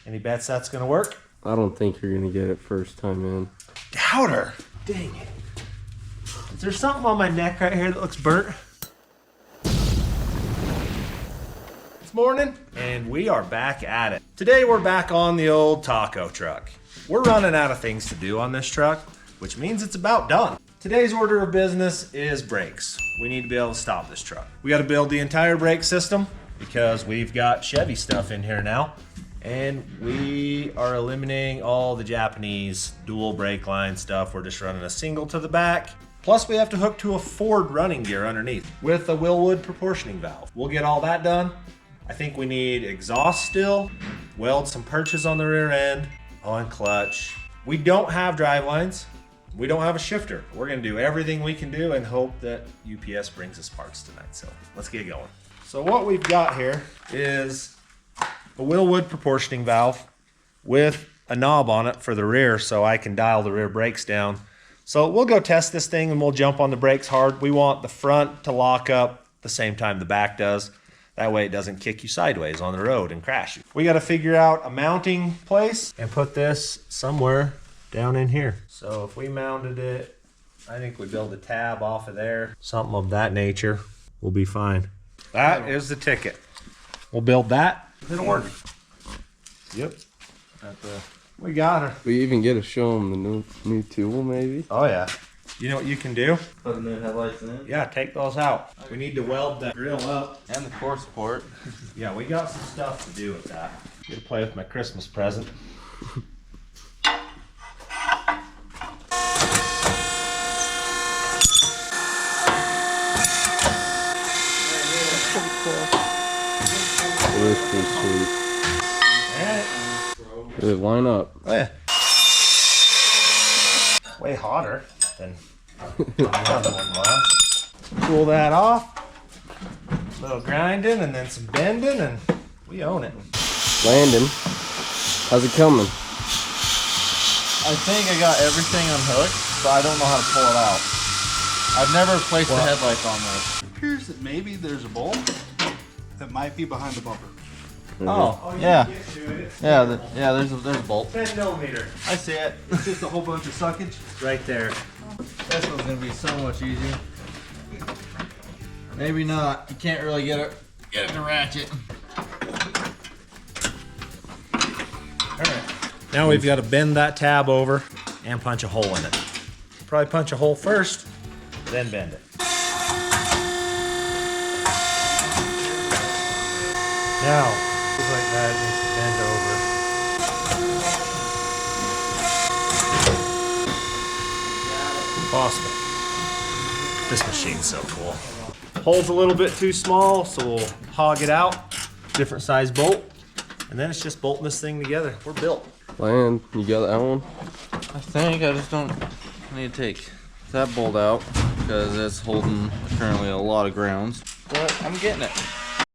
Any bets that's gonna work? I don't think you're gonna get it first time in. Doubter. Dang it. Is there something on my neck right here that looks burnt? It's morning, and we are back at it. Today we're back on the old taco truck. We're running out of things to do on this truck, which means it's about done. Today's order of business is brakes. We need to be able to stop this truck. We got to build the entire brake system because we've got Chevy stuff in here now. And we are eliminating all the Japanese dual brake line stuff. We're just running a single to the back. Plus we have to hook to a Ford running gear underneath with a Willwood proportioning valve. We'll get all that done. I think we need exhaust still, weld some perches on the rear end, on clutch. We don't have drive lines. We don't have a shifter. We're gonna do everything we can do and hope that UPS brings us parts tonight. So let's get going. So what we've got here is a Willwood proportioning valve with a knob on it for the rear so I can dial the rear brakes down. So we'll go test this thing and we'll jump on the brakes hard. We want the front to lock up the same time the back does. That way it doesn't kick you sideways on the road and crash you. We got to figure out a mounting place and put this somewhere down in here. So if we mounted it, I think we build a tab off of there, something of that nature, we'll be fine. That is the ticket. We'll build that. It'll work. Yep. We got her. We even get to show them the new tool, maybe. Oh yeah. You know what you can do? Put the new headlights in. Yeah, take those out. We need to weld that grill up. And the core support. Yeah, we got some stuff to do with that. Get to play with my Christmas present. It is pretty sweet. Alright. Did it line up? Oh, yeah. Way hotter than the other one was. Pull that off. A little grinding and then some bending and we own it. Landon, how's it coming? I think I got everything unhooked, but I don't know how to pull it out. I've never replaced the headlights on this. It appears that maybe there's a bolt that might be behind the bumper. Oh, yeah. Yeah, there's a bolt. 10 millimeter. I see it. It's just a whole bunch of suckage. Right there. This one's gonna be so much easier. Maybe not. You can't really get it to ratchet. Alright. Now we've got to bend that tab over and punch a hole in it. Probably punch a hole first, then bend it. Now, just like that, it needs to bend over. Possible. This machine's so cool. Hole's a little bit too small, so we'll hog it out. Different size bolt. And then it's just bolting this thing together. We're built. Land, you got that one? I think I just don't need to take that bolt out because it's holding currently a lot of grounds. But I'm getting it.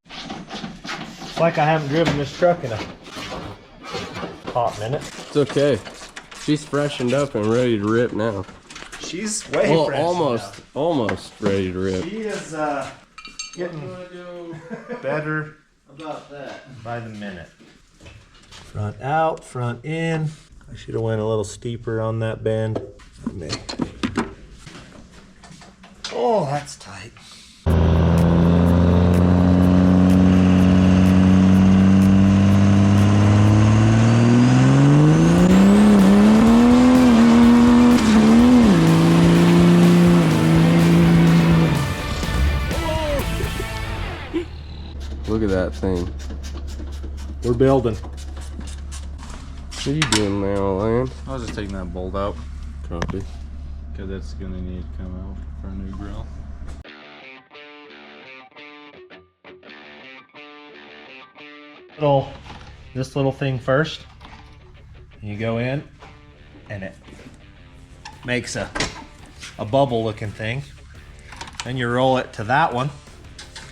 It's like I haven't driven this truck in a hot minute. It's okay. She's freshened up and ready to rip now. She's way fresh almost ready to rip. She is getting better About that. by the minute. Front out, front in. I should have went a little steeper on that bend. Oh, that's tight. Look at that thing. We're building. What are you doing now, Land? I was just taking that bolt out Copy. because it's gonna need to come out for a new grill. This little thing first. You go in and it makes a bubble looking thing. Then you roll it to that one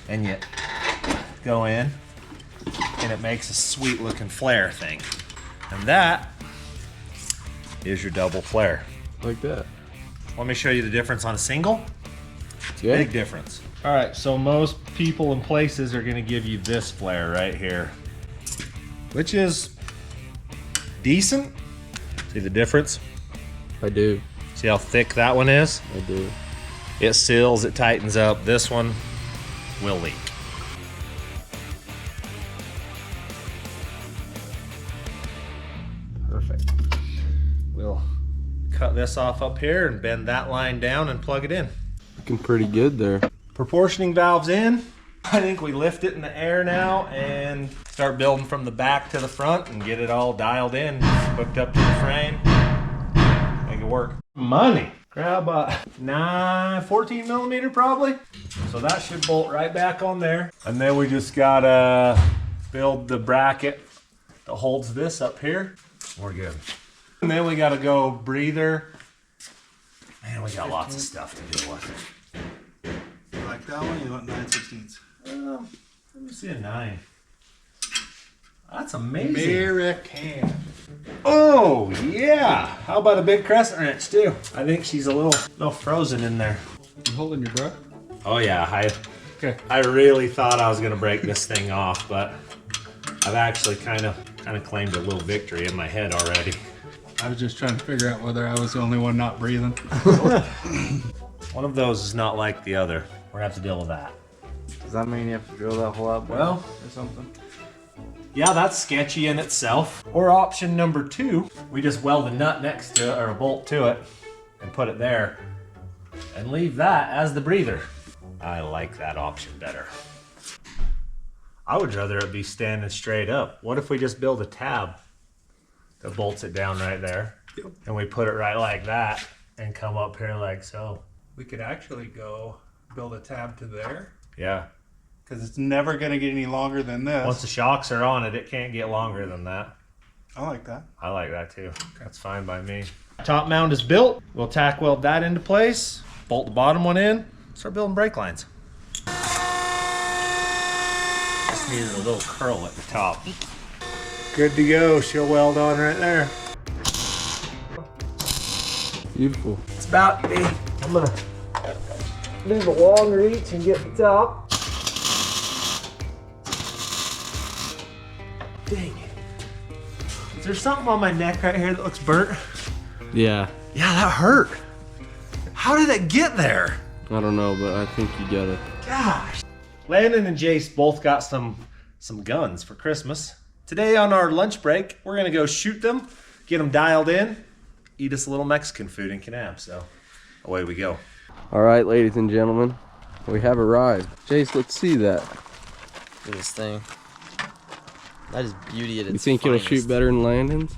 and you go in and it makes a sweet looking flare thing. And that is your double flare. Like that. Let me show you the difference on a single. Yeah. Big difference. All right, so most people and places are gonna give you this flare right here, which is decent. See the difference? I do. See how thick that one is? I do. It seals, it tightens up. This one will leak. Perfect. We'll cut this off up here and bend that line down and plug it in. Looking pretty good there. Proportioning valves in. I think we lift it in the air now and start building from the back to the front and get it all dialed in, hooked up to the frame. Make it work. Money. Grab a 14 millimeter probably. So that should bolt right back on there. And then we just gotta build the bracket that holds this up here. We're good. And then we gotta go breather. Man, we got lots of stuff to deal with. You like that one? You want 9/16? Let me see a 9. That's amazing. American. Oh, yeah. How about a big crescent wrench, too? I think she's a little frozen in there. You holding your breath? Oh, yeah. Okay. I really thought I was going to break this thing off, but I've actually kind of claimed a little victory in my head already. I was just trying to figure out whether I was the only one not breathing. One of those is not like the other. We're going to have to deal with that. Does that mean you have to drill that hole out? Well, or something? Yeah, that's sketchy in itself. Or option number 2, we just weld a nut next to it or a bolt to it and put it there and leave that as the breather. I like that option better. I would rather it be standing straight up. What if we just build a tab that bolts it down right there and we put it right like that and come up here like so? We could actually go build a tab to there. Yeah. Because it's never going to get any longer than this. Once the shocks are on it, it can't get longer than that. I like that. I like that too. That's fine by me. Top mount is built. We'll tack weld that into place, bolt the bottom one in, start building brake lines. Just needed a little curl at the top. Good to go. She'll weld on right there. Beautiful. It's about to be. I'm gonna do the long reach and get the top. Dang it. Is there something on my neck right here that looks burnt? Yeah. Yeah, that hurt. How did it get there? I don't know, but I think you got it. Gosh. Landon and Jace both got some guns for Christmas. Today on our lunch break, we're gonna go shoot them, get them dialed in, eat us a little Mexican food in Canab, so away we go. All right, ladies and gentlemen, we have arrived. Jace, let's see that. Look at this thing. That is beauty at its You think it'll shoot better than Landon's?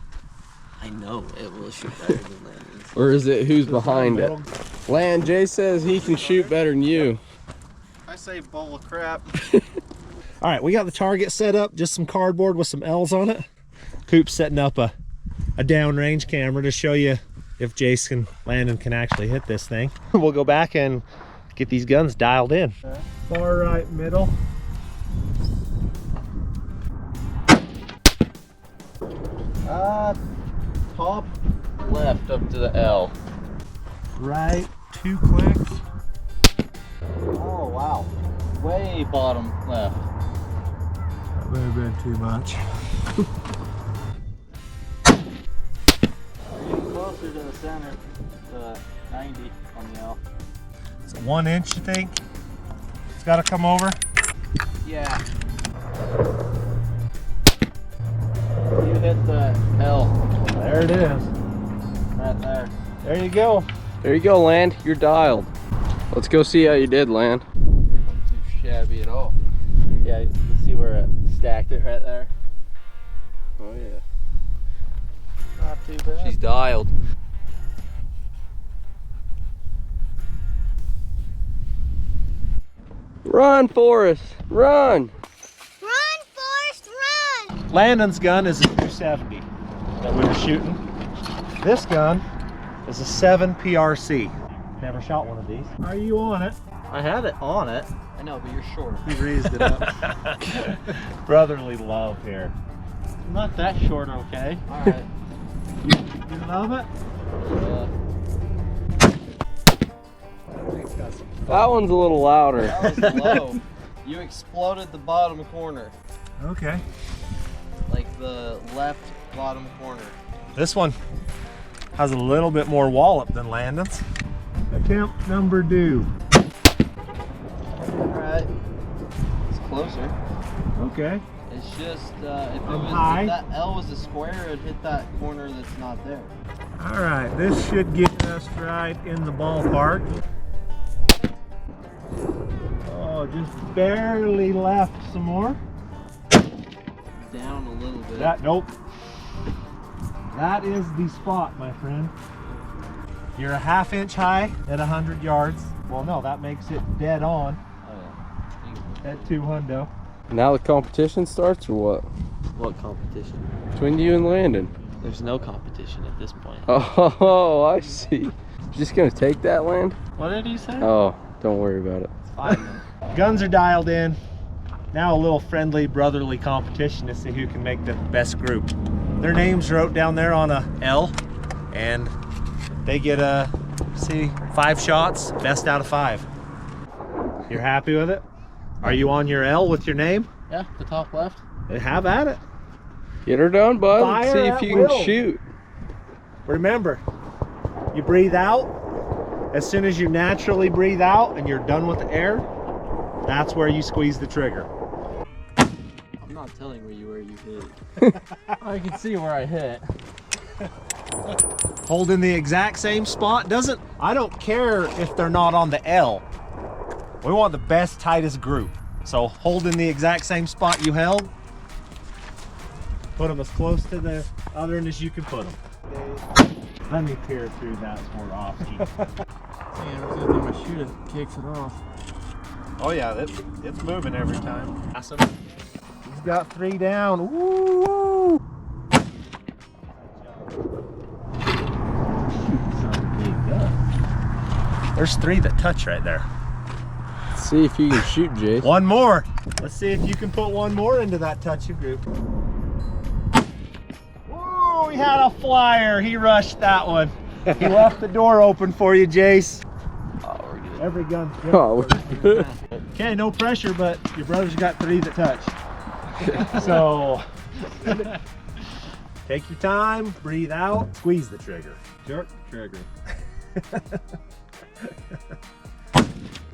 I know it will shoot better than Landon's. Or is it who's behind it? Land, Jay says he can shoot better than you. I say bowl of crap. All right, we got the target set up, just some cardboard with some L's on it. Coop's setting up a downrange camera to show you if Jace and Landon can actually hit this thing. We'll go back and get these guns dialed in. Far right middle. Top left up to the L. Right, 2 clicks. Oh wow. Way bottom left. That may have been too much. Getting closer to the center, to 90 on the L. Is it 1 inch, you think? It's got to come over. Yeah. You hit the L. There it is. Right there. There you go. There you go, Land. You're dialed. Let's go see how you did, Land. Not too shabby at all. Yeah, you can see where it stacked it right there. Oh yeah. Not too bad. She's dialed. Run, Forrest. Run. Run, Forrest, run! Landon's gun is a 270 that we were shooting. This gun is a 7 PRC. Never shot one of these. Are you on it? I have it on it. I know, but you're short. He raised it up. Brotherly love here. I'm not that short, okay? Alright. You love it? That one's a little louder. That was low. You exploded the bottom corner. Okay. Like the left bottom corner. This one has a little bit more wallop than Landon's. Attempt number 2. Alright. It's closer. Okay. It's just, if high. that L was a square, it'd hit that corner that's not there. All right, this should get us right in the ballpark. Oh, just barely left some more. Down a little bit. Nope. That is the spot, my friend. You're a 1/2 inch high at 100 yards. Well, no, that makes it dead on Oh, yeah. at 2 hundo. Now the competition starts, or what? What competition? Between you and Landon. There's no competition at this point. Oh, I see. Just gonna take that land? What did he say? Oh, don't worry about it. It's fine. Guns are dialed in. Now a little friendly, brotherly competition to see who can make the best group. Their names wrote down there on a L, and they get 5 shots, best out of 5. You're happy with it? Are you on your L with your name? Yeah, the top left. Have at it. Get her done, bud. Let's Fire see if at you will. can shoot. Remember, you breathe out. As soon as you naturally breathe out and you're done with the air, that's where you squeeze the trigger. I'm not telling you where you hit. I can see where I hit. Hold in the exact same spot. I don't care if they're not on the L. We want the best, tightest group. So hold in the exact same spot you held. Put them as close to the other end as you can put them. Let me peer through that so we're off. My shooter kicks it off. Oh yeah, it's moving every time. Awesome. He's got 3 down. Woo! There's 3 that touch right there. Let's see if you can shoot, Jace. One more. Let's see if you can put one more into that touchy group. Whoa, he had a flyer. He rushed that one. He left the door open for you, Jace. Oh, we're good. Every gun's good. Oh, we're good. Okay, no pressure, but your brother's got 3 that touch. So, take your time, breathe out, squeeze the trigger. Jerk the trigger.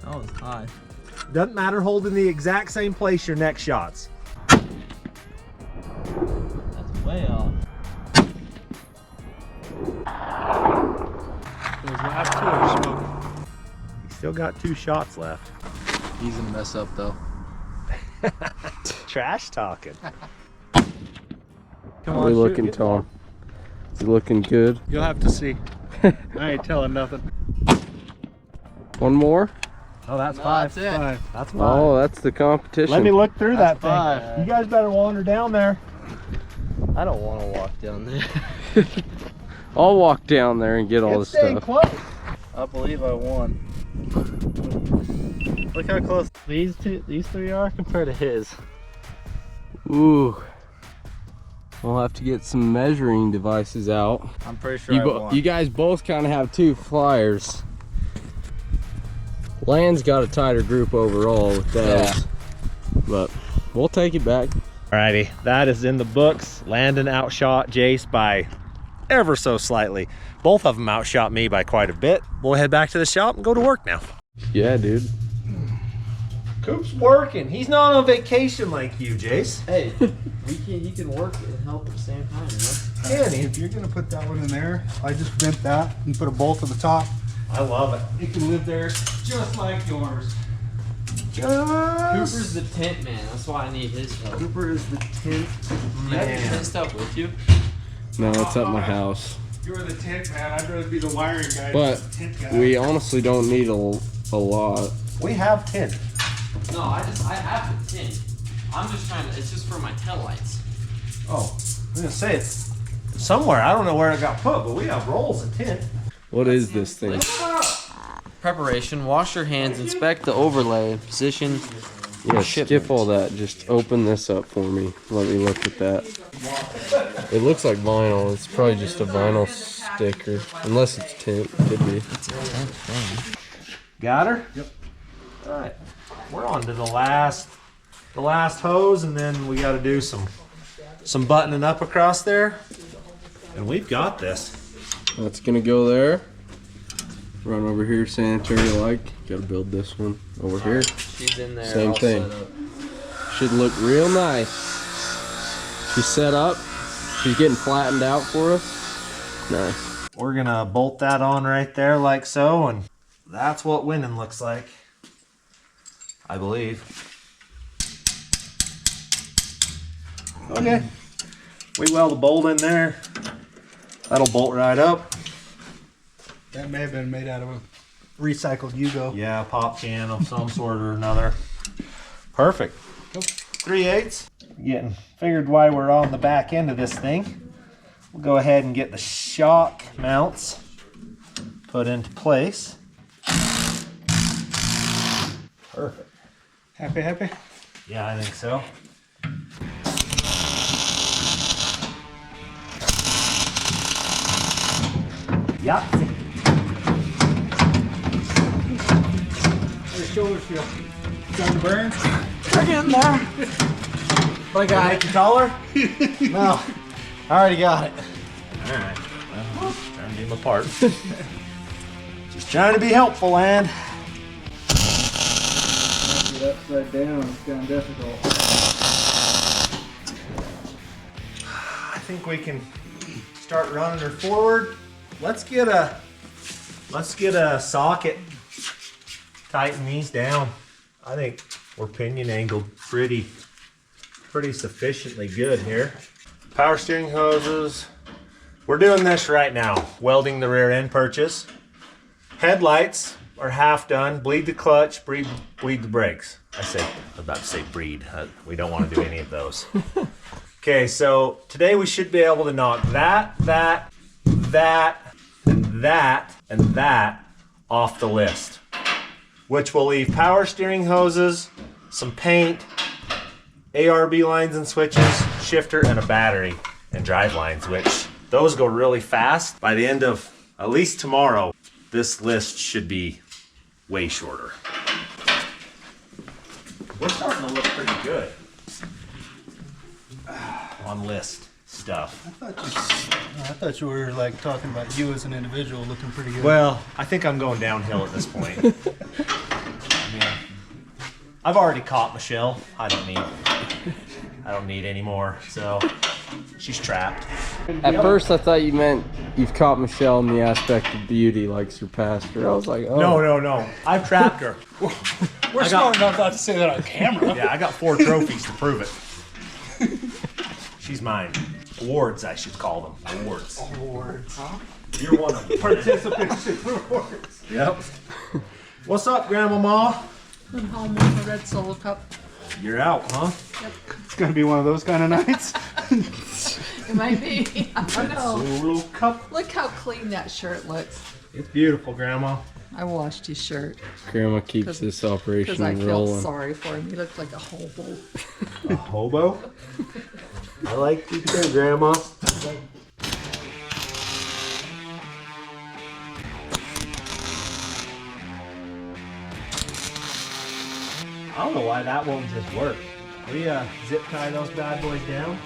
That was high. Doesn't matter, hold in the exact same place your next shots. That's way off. Those last 2 are smoking. You still got 2 shots left. He's a mess up though. Trash talking. How are we looking, Tom? Is he looking good? You'll have to see. I ain't telling nothing. One more? Oh, that's No, 5. that's it. 5. That's 5. Oh, that's the competition. Let me look through That's that thing. 5. You guys better wander down there. I don't want to walk down there. I'll walk down there and get all the It's staying stuff. close. I believe I won. Look how close these 3 are compared to his. Ooh. We'll have to get some measuring devices out. I'm pretty sure You guys both kind of have 2 flyers. Land's got a tighter group overall with those. Yeah. But we'll take it back. Alrighty, that is in the books. Landon outshot Jace by ever so slightly. Both of them outshot me by quite a bit. We'll head back to the shop and go to work now. Yeah, dude. Coop's working. He's not on vacation like you, Jace. Hey, you can work and help at the same time, you know? Can he? If you're gonna put that one in there, I just bent that and put a bolt to the top. I love it. It can live there just like yours. Cooper's the tent man. That's why I need his help. Cooper is the tent You have your man. tent stuff with you? No, it's at my house. You're the tent man. I'd rather be the wiring guy But than the tent guy. we honestly don't need a lot. We have tent. No, I have the tent. I'm just trying to, it's just for my tail lights. Oh, I was gonna say it's somewhere. I don't know where it got put, but we have rolls of tent. What is this thing? Preparation, wash your hands, inspect the overlay, position. Yeah, Shipment. skip all that. Just open this up for me. Let me look at that. It looks like vinyl. It's probably just a vinyl sticker. Unless it's tint. Could be. It's a tent thing. Got her? Yep. All right. We're on to the last hose, and then we got to do some some buttoning up across there, and we've got this. That's gonna go there. Run over here, sanitary like. Gotta build this one over here. She's in there. Same thing. Should look real nice. She's set up. She's getting flattened out for us. Nice. We're gonna bolt that on right there like so, and that's what winning looks like, I believe. Okay, we weld a bolt in there. That'll bolt right up. That may have been made out of a recycled Yugo. Yeah, pop can of some sort or another. Perfect. 3/8. Getting figured why we're on the back end of this thing. We'll go ahead and get the shock mounts put into place. Perfect. Happy? Yeah, I think so. Yep. How your shoulders feel? Starting to burn? We're getting there. I got it. Taller? No, I already got it. All right. Well, trying to do my part. Just trying to be helpful, Land. Upside down, it's kind of difficult. I think we can start running her forward. Let's get a socket. Tighten these down. I think we're pinion angled pretty sufficiently good here. Power steering hoses. We're doing this right now. Welding the rear end purchase. Headlights are half done. Bleed the clutch, bleed the brakes. I was about to say breed. We don't want to do any of those. Okay, so today we should be able to knock that, and that off the list, which will leave power steering hoses, some paint, ARB lines and switches, shifter, and a battery, and drive lines, which those go really fast. By the end of at least tomorrow, this list should be way shorter. We're starting to look pretty good on list stuff. I thought you were like talking about you as an individual looking pretty good. Well, I think I'm going downhill at this point. I mean, I've already caught Michelle. I don't need any more. So she's trapped. At first, I thought you meant you've caught Michelle in the aspect of beauty, like surpassed her. I was like, oh. No. I've trapped her. We're smart enough not to say that on camera. Yeah, I got 4 trophies to prove it. She's mine. Awards, I should call them. Awards. Huh? You're one of them. Participation rewards. Yep. What's up, Grandmama? I'm home with a red Solo cup. You're out, huh? It's gonna be one of those kind of nights. It might be. I don't know. Solo cup. Look how clean that shirt looks. It's beautiful, Grandma. I washed his shirt Grandma keeps this operation because I felt rolling. sorry for him. He looked like a hobo. A hobo? I like you too, Grandma. I don't know why that won't just work. We zip tie those bad boys down.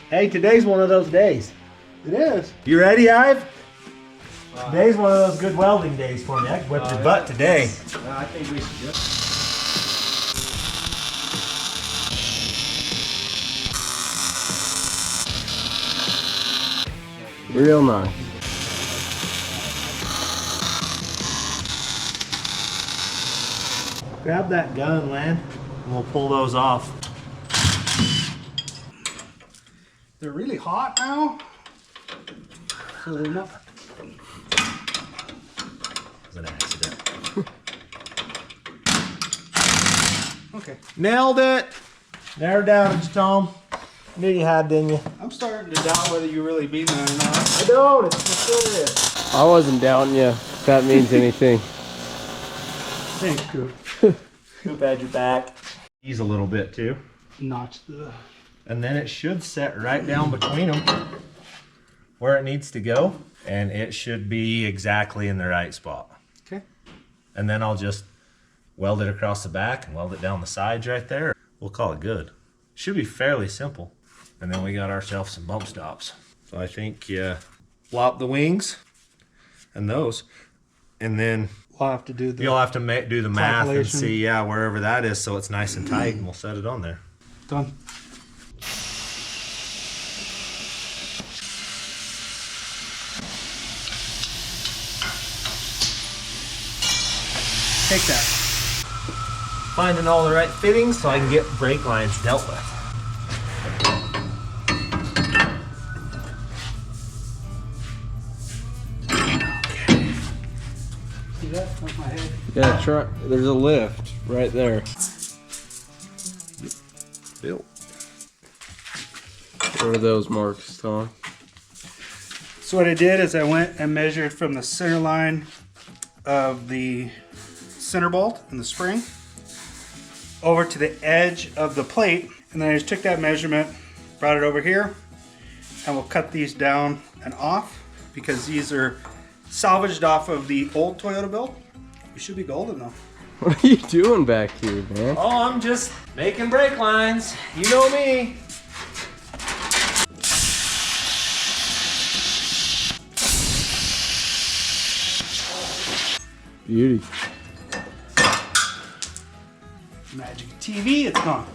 Hey, today's one of those days. It is. You ready, Ive? Today's one of those good welding days for me. I can whip your butt today. I think we should just. Real nice. Grab that gun, Lan, and we'll pull those off. They're really hot now. So they're not. It was an accident. Okay. Nailed it! Narrowed down, Tom. Knew you had, didn't you? I'm starting to doubt whether you really mean that or not. I don't, it's mysterious. I wasn't doubting you, if that means anything. Thanks, Coop. Coop had your back. Ease a little bit too. Notch the. And then it should set right down between them where it needs to go. And it should be exactly in the right spot. Okay. And then I'll just weld it across the back and weld it down the sides right there. we'll call it good. Should be fairly simple. And then we got ourselves some bump stops. So I think flop the wings and those, and then We'll have to do the you'll have to do the math and calculation. see, wherever that is, so it's nice and tight, and we'll set it on there. Done. Take that. Finding all the right fittings so I can get brake lines dealt with. See that? That's my head. Yeah, try. There's a lift right there. Built. What are those marks, Tom? So what I did is I went and measured from the center line of the center bolt and the spring over to the edge of the plate, and then I just took that measurement, brought it over here, and we'll cut these down and off because these are salvaged off of the old Toyota build. You should be golden though. What are you doing back here, man? Oh, I'm just making brake lines. You know me. Beauty. Magic TV, it's gone.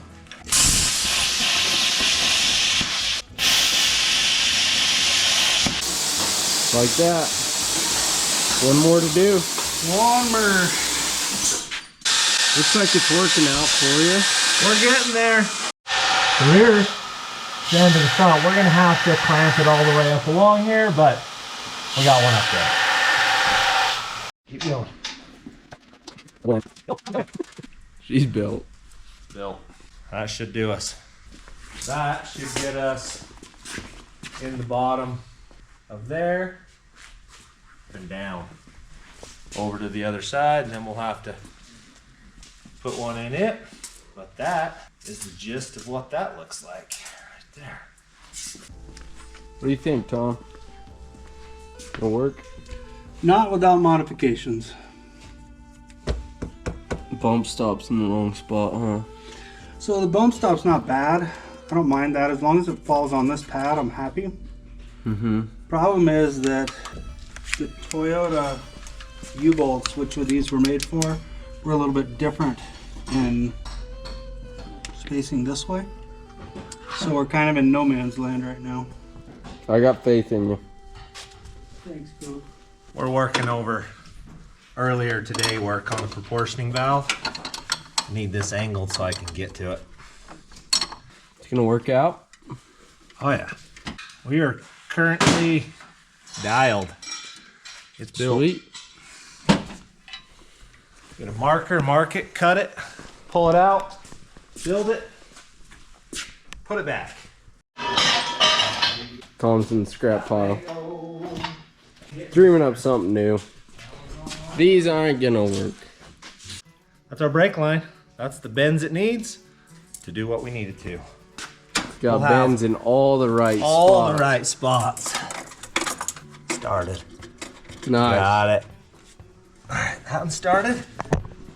Like that. One more to do. One more. Looks like it's working out for you. We're getting there. The rear's down to the front. We're gonna have to clamp it all the way up along here, but we got one up there. Keep going. She's built. Built. That should do us. That should get us in the bottom of there and down over to the other side, and then we'll have to put one in it. But that is the gist of what that looks like right there. What do you think, Tom? It'll work? Not without modifications. Bump stops in the wrong spot, huh? So the bump stop's not bad. I don't mind that. As long as it falls on this pad, I'm happy. Mm-hmm. Problem is that the Toyota U-bolts, which these were made for, were a little bit different in spacing this way. So we're kind of in no man's land right now. I got faith in you. Thanks, Coop. We're working over earlier today work on the proportioning valve. Need this angled so I can get to it. It's gonna work out. Oh yeah. We are currently dialed. It's built. Sweet. Get a marker, mark it, cut it, pull it out, build it, put it back. Tom's in the scrap pile. Dreaming up something new. These aren't gonna work. That's our brake line. That's the bends it needs to do what we need it to. Got We'll have bends in all the right All spots. the right spots. Started. Nice. Got it. All right, that one started.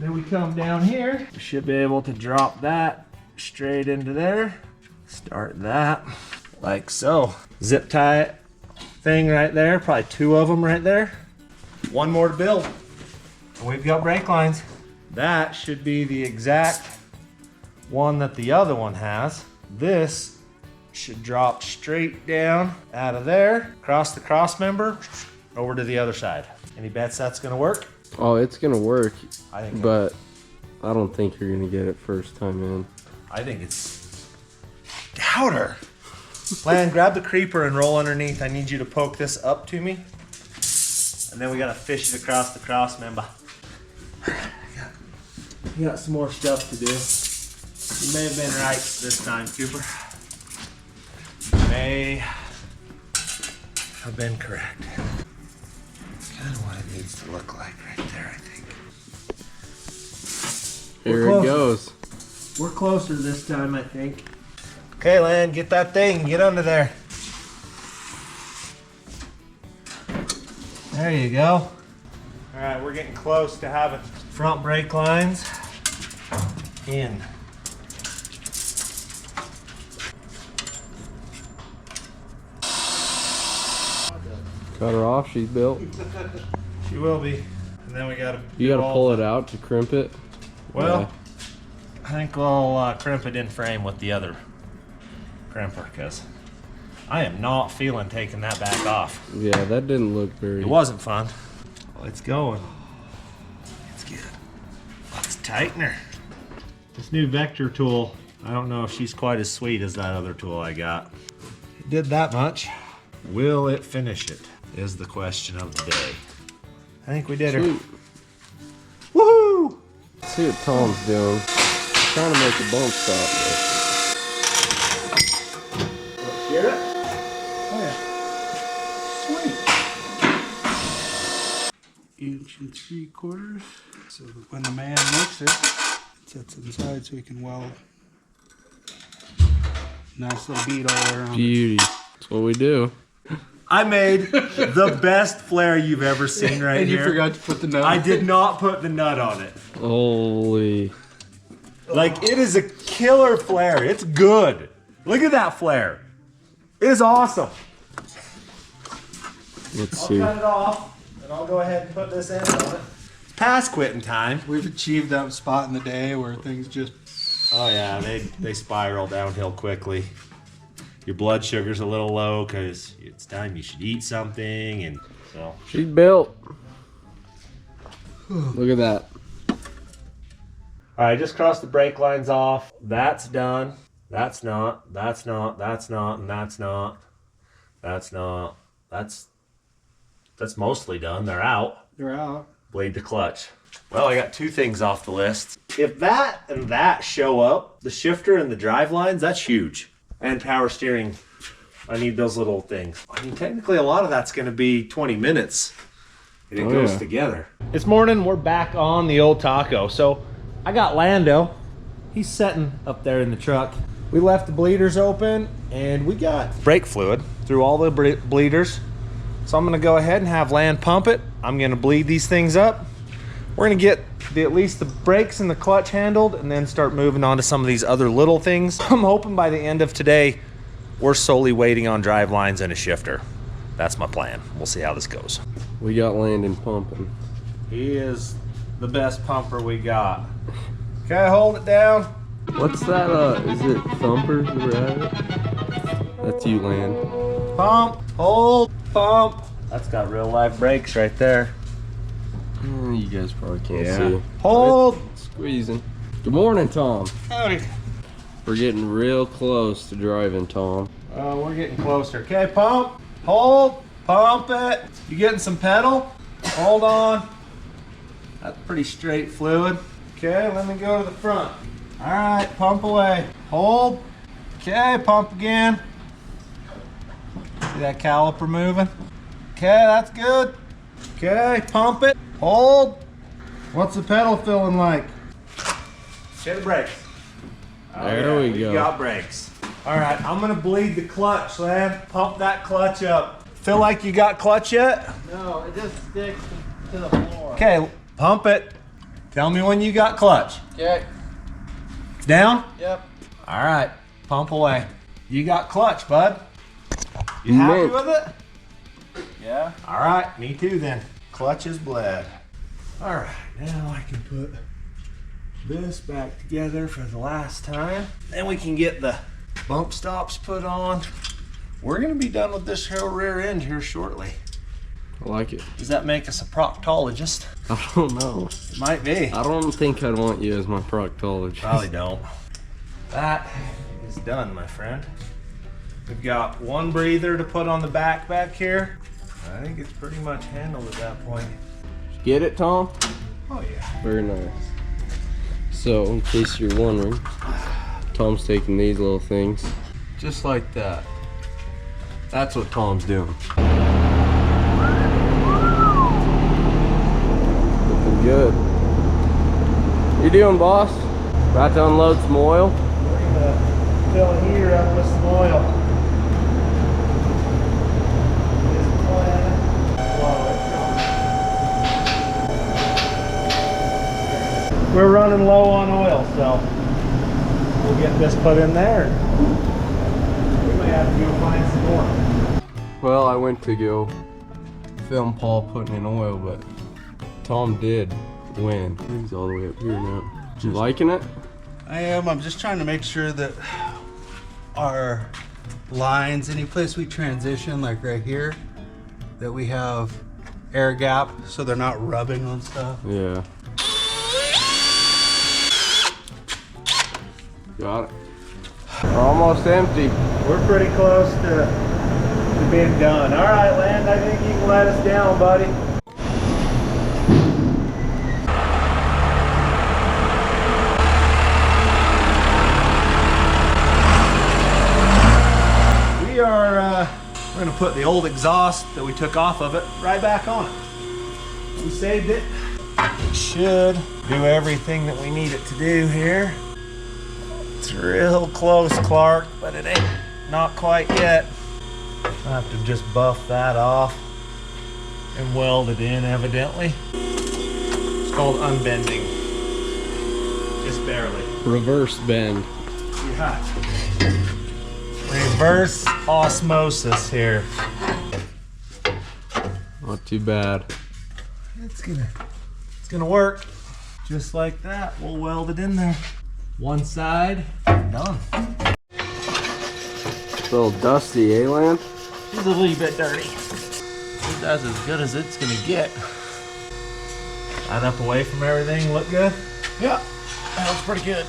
Then we come down here. We should be able to drop that straight into there. Start that like so. Zip tie it thing right there. Probably two of them right there. One more to build. And we've got brake lines. That should be the exact one that the other one has. This should drop straight down out of there, across the cross member, over to the other side. Any bets that's gonna work? Oh, it's gonna work, I think. but I don't think you're gonna get it first time in. I think it's Doubter. Lan, grab the creeper and roll underneath. I need you to poke this up to me. And then we gotta fish it across the cross member. You got some more stuff to do. You may have been right this time, Cooper. You may have been correct. That's kind of what it needs to look like right there, I think. Here it goes. We're closer this time, I think. Okay, Lan, get that thing. Get under there. There you go. All right, we're getting close to having front brake lines in. Cut her off, she's built. She will be. And then we gotta. You gotta pull it out to crimp it. Well, Yeah. I think we'll crimp it in frame with the other crimper because I am not feeling taking that back off. Yeah, that didn't look very. It wasn't fun. Well, it's going. It's good. Let's tighten her. This new vector tool, I don't know if she's quite as sweet as that other tool I got. It did that much. Will it finish it? Is the question of the day. I think we did her. Sweet. Woohoo! Let's see what Tom's doing. Trying to make a bump stop. Hear it? Oh yeah. Sweet. 1 3/4. So when the man makes it, it sits inside so he can weld. Nice little bead all around. Beauty. That's what we do. I made the best flare you've ever seen right And here. you forgot to put the nut. I did not put the nut on it. Holy. Like, it is a killer flare. It's good. Look at that flare. It is awesome. Let's I'll see. cut it off, and I'll go ahead and put this end on it. Past quitting time. We've achieved that spot in the day where things just. Oh yeah, they spiral downhill quickly. Your blood sugar's a little low because it's time you should eat something, and so. She's built. Look at that. All right, just cross the brake lines off. That's done. That's not. That's not. That's not. And that's not. That's not. That's mostly done. They're out. They're out. Blade to clutch. Well, I got 2 things off the list. If that and that show up, the shifter and the drive lines, that's huge. And power steering. I need those little things. I mean, technically a lot of that's going to be 20 minutes. And it goes together. It's morning. We're back on the old taco. So I got Lando. He's sitting up there in the truck. We left the bleeders open and we got brake fluid through all the bleeders. So I'm gonna go ahead and have Land pump it. I'm gonna bleed these things up. We're gonna get at least the brakes and the clutch handled and then start moving on to some of these other little things. I'm hoping by the end of today, we're solely waiting on drive lines and a shifter. That's my plan. We'll see how this goes. We got Landon pumping. He is the best pumper we got. Okay, hold it down. What's that? Is it Thumper? You were at it? That's you, Land. Pump, hold, pump. That's got real live brakes right there. You guys probably can't Yeah. see. Hold. Squeezing. Good morning, Tom. Howdy. We're getting real close to driving, Tom. We're getting closer. Okay, pump, hold, pump it. You getting some pedal? Hold on. That's pretty straight fluid. Okay, let me go to the front. All right, pump away. Hold. Okay, pump again. See that caliper moving? Okay, that's good. Okay, pump it. Hold. What's the pedal feeling like? Okay, the brakes. There we go. Got brakes. All right, I'm gonna bleed the clutch, Lan. Pump that clutch up. Feel like you got clutch yet? No, it just sticks to the floor. Okay, pump it. Tell me when you got clutch. Okay. It's down? Yep. All right, pump away. You got clutch, bud. You happy Mint. with it? Yeah. All right, me too then. Clutch is bled. All right, now I can put this back together for the last time. Then we can get the bump stops put on. We're gonna be done with this whole rear end here shortly. I like it. Does that make us a proctologist? I don't know. It might be. I don't think I'd want you as my proctologist. Probably don't. That is done, my friend. We've got one breather to put on the back here. I think it's pretty much handled at that point. Get it, Tom? Oh yeah. Very nice. So, in case you're wondering, Tom's taking these little things, just like that. That's what Tom's doing. Looking good. You doing, boss? About to unload some oil? We're gonna fill a heater up with some oil. We're running low on oil, so we'll get this put in there. We may have to go find some more. Well, I went to go film Paul putting in oil, but Tom did win. He's all the way up here now. You liking it? I am. I'm just trying to make sure that our lines, any place we transition, like right here, that we have air gap so they're not rubbing on stuff. Yeah. Got it. We're almost empty. We're pretty close to being done. All right, Land, I think you can let us down, buddy. We're gonna put the old exhaust that we took off of it right back on it. We saved it. It should do everything that we need it to do here. It's real close, Clark, but it ain't not quite yet. I have to just buff that off and weld it in, evidently. It's called unbending. Just barely. Reverse bend. Yeah. Reverse osmosis here. Not too bad. It's gonna work. Just like that. We'll weld it in there. One side, done. It's a little dusty, eh, Lan? It's a little bit dirty. That's as good as it's gonna get. Line up away from everything, look good? Yeah, that looks pretty good.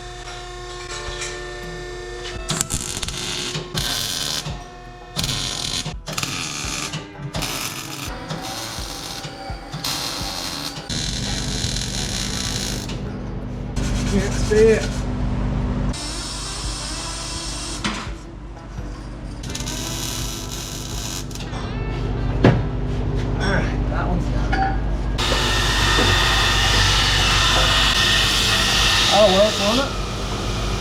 Can't see it. Alright, that one's done. That'll work, won't it?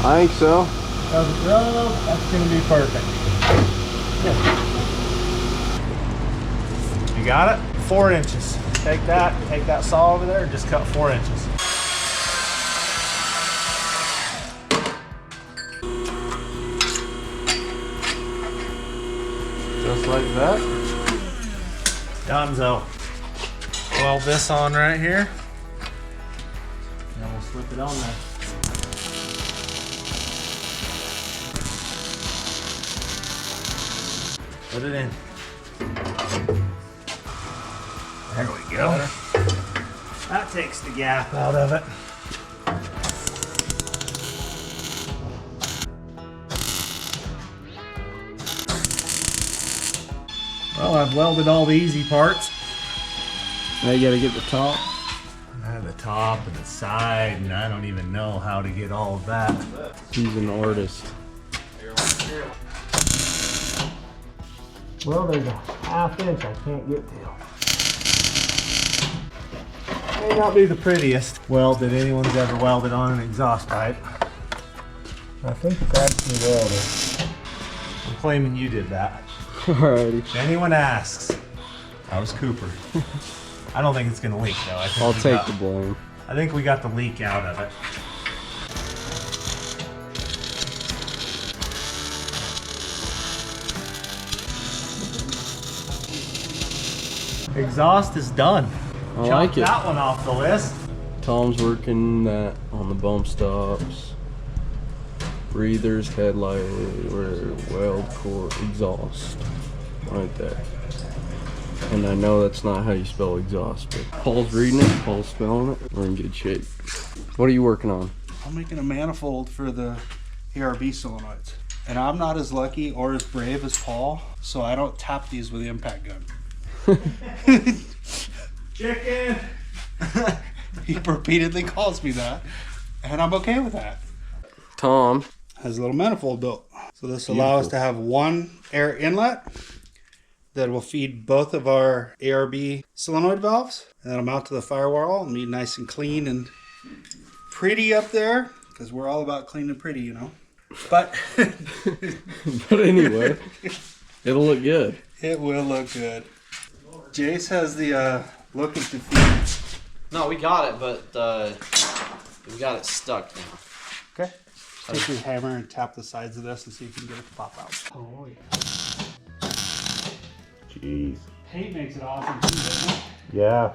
I think so. Doesn't rub, that's gonna be perfect. You got it? 4 inches. Take that saw over there and just cut 4 inches. Just like that. Donezo. Weld this on right here. And we'll slip it on there. Put it in. There we go. That takes the gap out of it. Well, I've welded all the easy parts. Now you gotta get the top. The top and the side, and I don't even know how to get all of that. He's an artist. Well, there's a 1/2 inch I can't get to. May not be the prettiest weld that anyone's ever welded on an exhaust pipe. I think it's actually welded. I'm claiming you did that. Alrighty. If anyone asks, I was Cooper. I don't think it's gonna leak though. I think I'll take the blame. I think we got the leak out of it. Exhaust is done. I like it. That one off the list. Tom's working that on the bump stops, breathers, headlight, weld core, exhaust, right there. And I know that's not how you spell exhaust, but Paul's reading it, Paul's spelling it. We're in good shape. What are you working on? I'm making a manifold for the ARB solenoids. And I'm not as lucky or as brave as Paul, so I don't tap these with the impact gun. Chicken! He repeatedly calls me that, and I'm okay with that. Tom Has a little manifold built. So this allows us to have one air inlet that will feed both of our ARB solenoid valves, and that'll mount to the firewall and be nice and clean and pretty up there, because we're all about clean and pretty, you know. But but anyway, it'll look good. it will look good. Jace has the look and defeat. No, we got it, but we got it stuck now. Okay. Take your hammer and tap the sides of this and see if you can get it to pop out. Oh yeah. Jeez. Paint makes it awesome too, doesn't it? Yeah.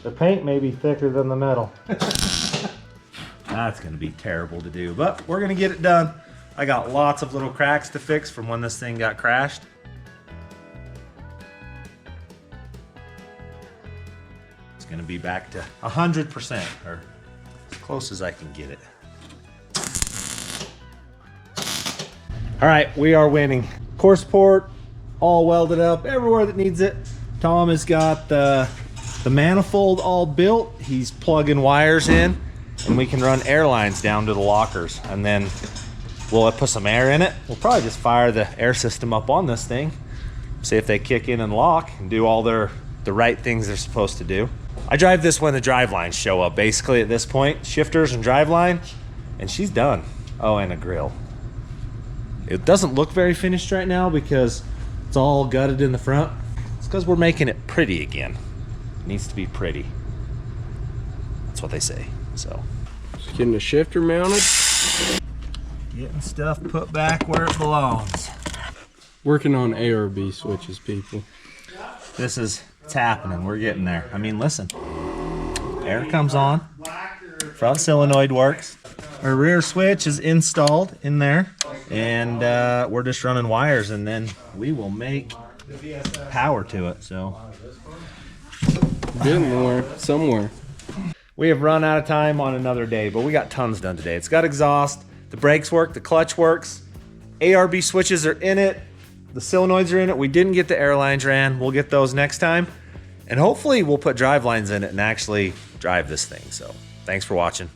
The paint may be thicker than the metal. That's gonna be terrible to do, but we're gonna get it done. I got lots of little cracks to fix from when this thing got crashed. It's gonna be back to 100%, or as close as I can get it. All right, we are winning. Course port, all welded up everywhere that needs it. Tom has got the manifold all built. He's plugging wires in, and we can run air lines down to the lockers, and then we'll put some air in it. We'll probably just fire the air system up on this thing, see if they kick in and lock and do all the right things they're supposed to do. I drive this when the drive lines show up, basically at this point, shifters and drive line, and she's done. Oh, and a grill. It doesn't look very finished right now because it's all gutted in the front. It's because we're making it pretty again. It needs to be pretty. That's what they say, so. Just getting the shifter mounted. Getting stuff put back where it belongs. Working on ARB switches, people. It's happening. We're getting there. I mean, listen. Air comes on. Front solenoid works. Our rear switch is installed in there. And we're just running wires, and then we will make power to it, so. Getting more, somewhere. We have run out of time on another day, but we got tons done today. It's got exhaust, the brakes work, the clutch works, ARB switches are in it, the solenoids are in it. We didn't get the air lines ran. We'll get those next time. And hopefully we'll put drive lines in it and actually drive this thing. So thanks for watching.